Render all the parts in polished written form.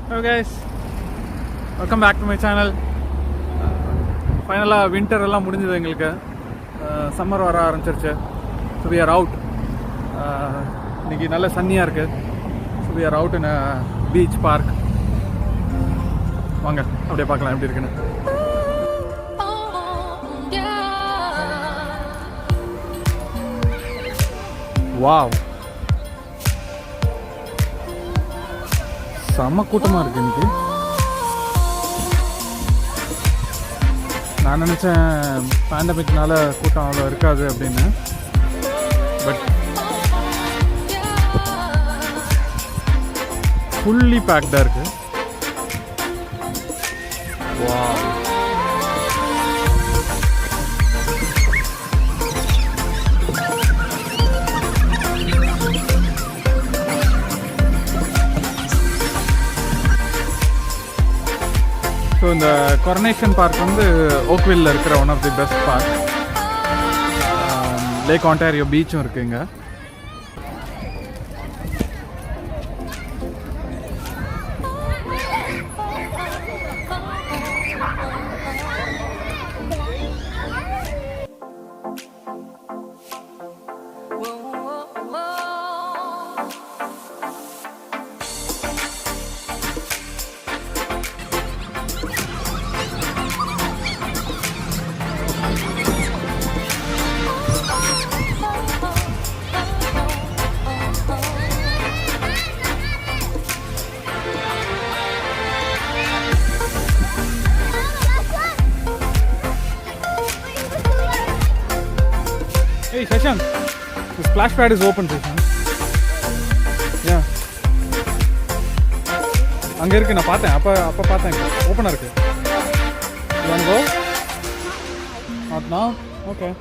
Hello guys, welcome back to my channel. Finally winter எல்லாம் முடிஞ்சது எங்களுக்கு. Summer வர ஆரம்பிச்சிருச்சு. So we are out. இன்னைக்கு நல்ல சன்னியா இருக்கு. So we are out in a beach park. வாங்க அப்படியே பார்க்கலாம் எப்படி இருக்குன்னு. Wow. செம்ம கூட்டமாக இருக்குது இன்னைக்கு. நான் நினச்சேன் பேண்டமிக்னால கூட்டம் அவ்வளோ இருக்காது அப்படின்னு. பட் ஃபுல்லி பேக்டாக இருக்கு. வாவ். ஸோ இந்த கொரனேஷன் பார்க் வந்து ஓக்வில்ல இருக்கிற one of the best park. Lake Ontario பீச்சும் இருக்குங்க. Hey Shashank, the splash pad is open, Shashank. Yeah. அங்க இருக்கு, நான் பார்த்தேன். அப்ப பார்த்தேன், ஓப்பனா இருக்கு. You want to go? Not now? Okay.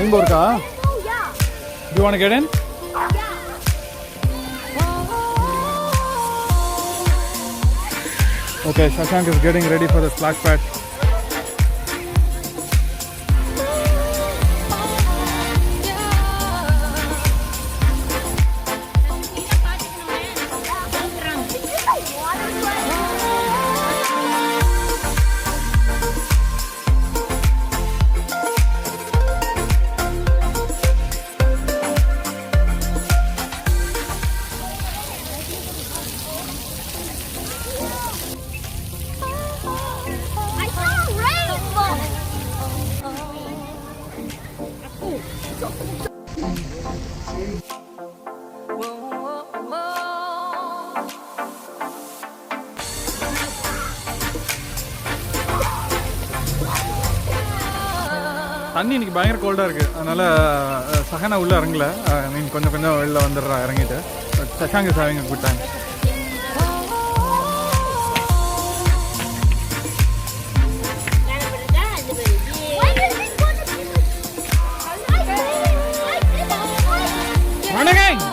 Rainbow ka? Oh yeah. Do you want to get in? Yeah. Okay, Shashank is getting ready for the splash pad. தண்ணி இன்னைக்கு பயங்கர கோல்டாக இருக்குது. அதனால் சகனா உள்ளே இறங்கல. நீங்கள் கொஞ்சம் வெளில வந்துடுறா இறங்கிட்டு. Shashank is having a good time. வணக்கம்.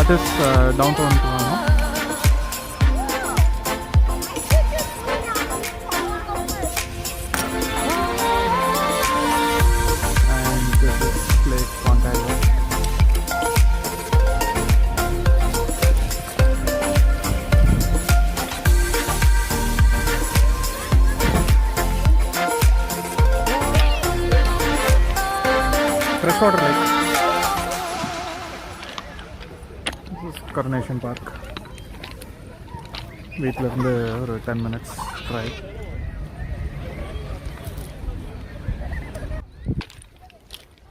that is downtown Toronto. And this is Lake Ontario. Freshwater lake. This is Coronation Park. வீட்டில் இருந்து ஒரு 10 minutes drive.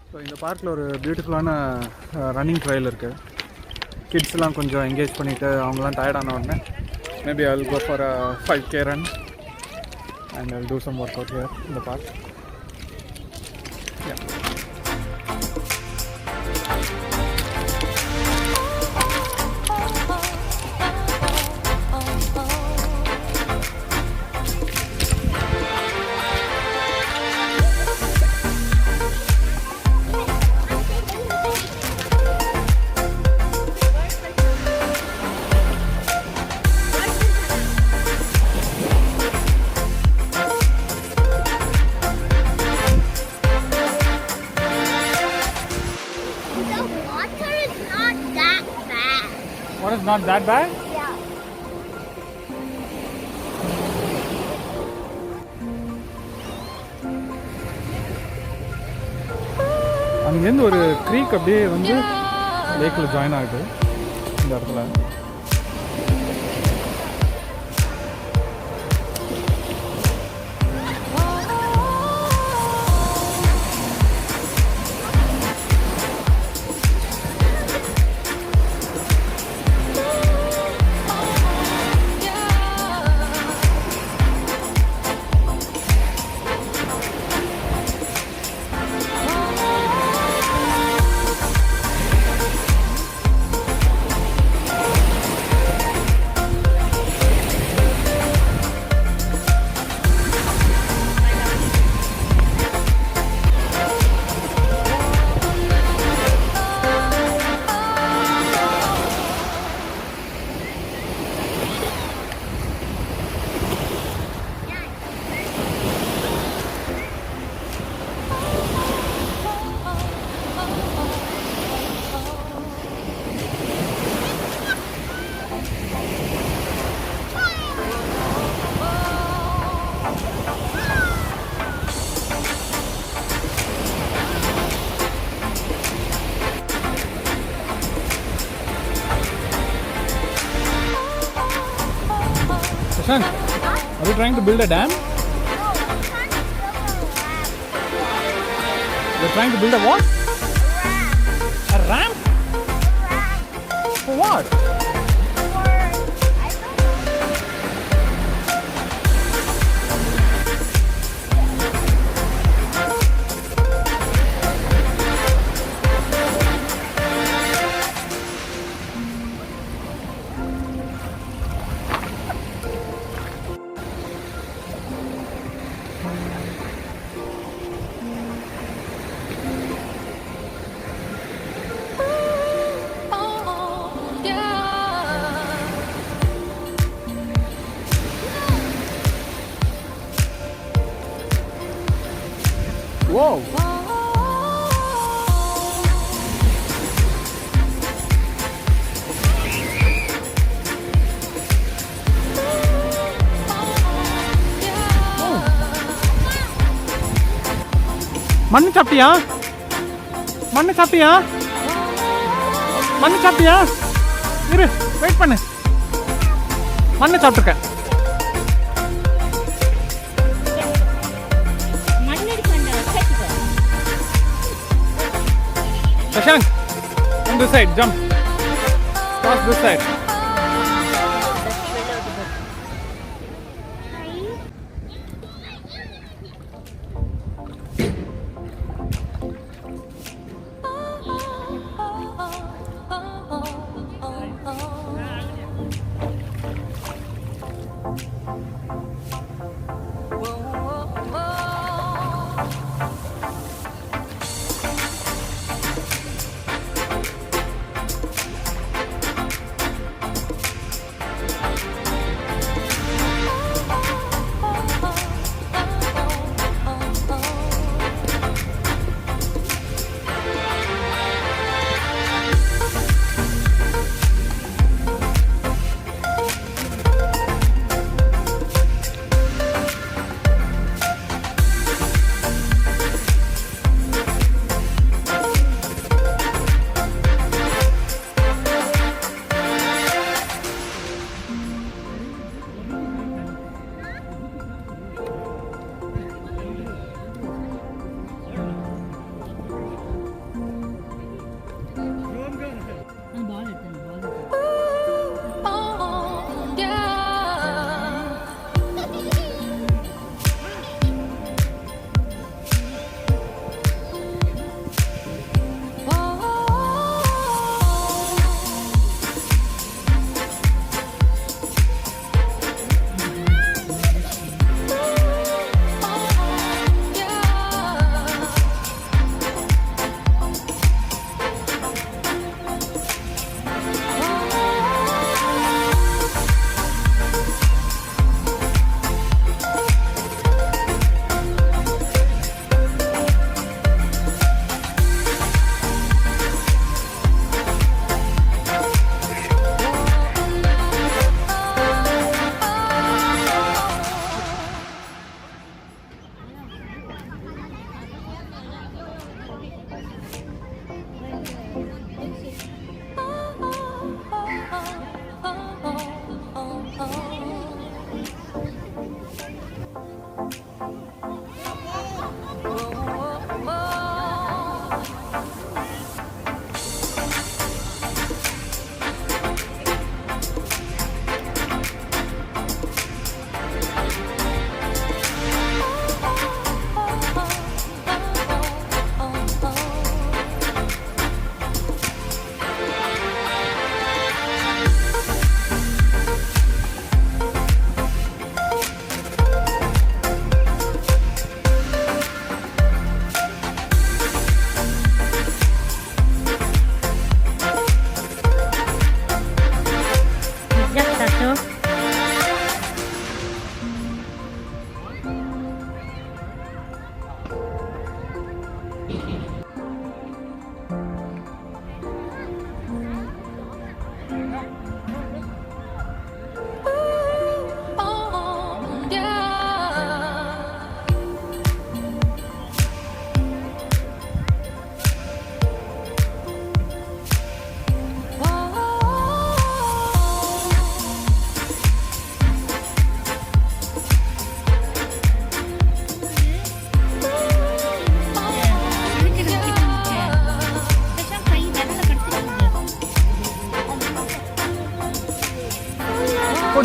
ஸோ இந்த பார்க்கில் ஒரு பியூட்டிஃபுல்லான ரன்னிங் ட்ரையல் இருக்குது. கிட்ஸ்லாம் கொஞ்சம் என்கேஜ் பண்ணிவிட்டு அவங்களாம் டயர்டான உடனே maybe I will go for 5K run and I'll do some workout here in the park. Yeah. What is not that bad? Yeah. அங்கேருந்து ஒரு க்ரீக் அப்படியே வந்து லேக்கில் ஜாயின் ஆகுது இந்த இடத்துல. Shashank, are you trying to build a dam? No, I'm trying to build a ramp. You're trying to build a what? A ramp. A ramp? For what? Whoa! மண்ணு சாப்பிட்டியா? மண்ணு சாப்பிட்டியா? மண்ணு சாப்பிட்டியா? இரு, வெயிட் பண்ணு. மண்ணு சாப்பிட்டுருக்க. Shashank, on this side, jump. Cross this side.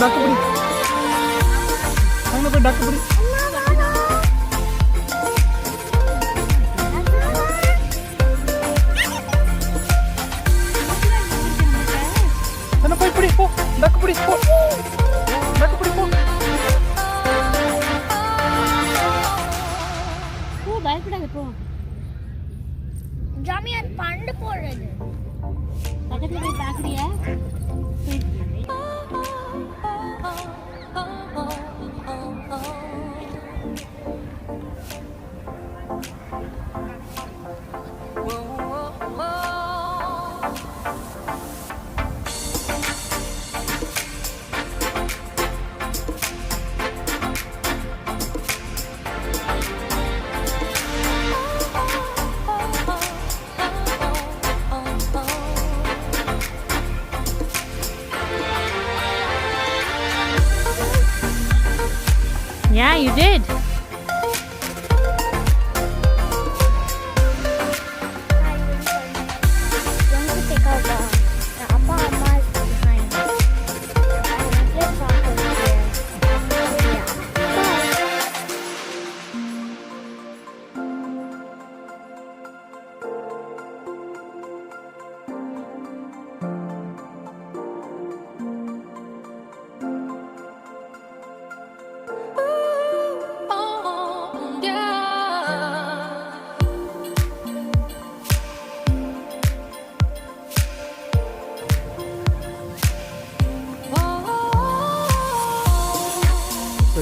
டக்கு பிடி அங்கே போய் டக்கு பிடி என்ன போய் பிடி போ டக்கு பிடி போ டக்கு பிடி போ பயப்படாத போ ஜாமியான் பண்டு போடுறது பக்கத்துல போய் பாக்குறியா Yeah, you did.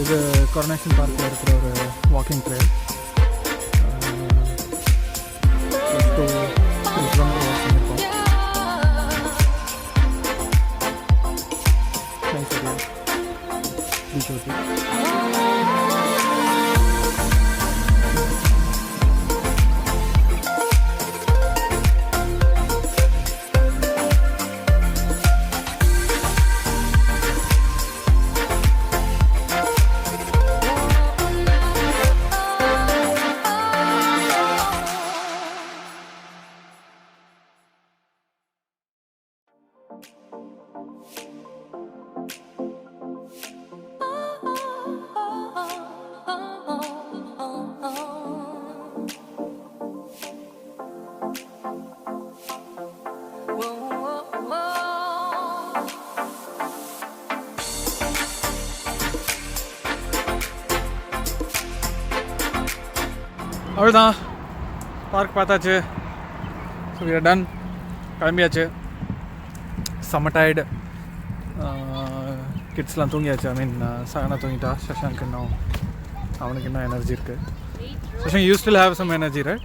இது Coronation பார்க்கில் இருக்கிற ஒரு walking trail. Plus 2 kilometre walk பண்ணியிருக்கோம். நைஸ் ஏரியா, பீச் ஓட்டி. அவ்வளோதான், பார்க் பார்த்தாச்சு. ஸோ வி ஆர் டன், கிளம்பியாச்சு. செம்ம டயர்டு. கிட்ஸ்லாம் தூங்கியாச்சு. ஐ மீன் சகனா தூங்கிட்டா. சஷாங்க் இன்னும் அவனுக்கு இன்னும் எனர்ஜி இருக்குது. Shashank, you still have some energy, right?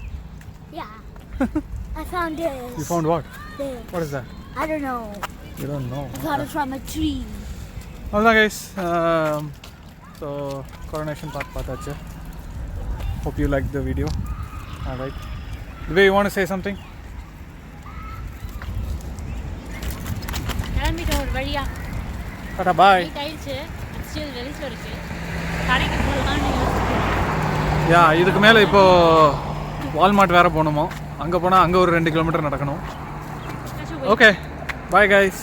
Yeah. I found this. You found what? This. What is that? I don't know. You don't know? I got it from a tree. அவ்வளோதான் guys. So Coronation park பார்த்தாச்சு. Hope you liked the video. Alright. Divya, you want to say something? கிளம்பிட்டு ஒரு வழியா. Tata, bye. Tiles still வெளியில இருக்கு. கடைக்கு போலாம்னு யோசிக்கிறேன். இதுக்கு மேலே இப்போது வால்மார்ட் வேறு போகணுமோ. அங்கே போனால் அங்கே ஒரு 2 கிலோமீட்டர் நடக்கணும். Okay, bye guys.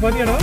பாத்தியாடா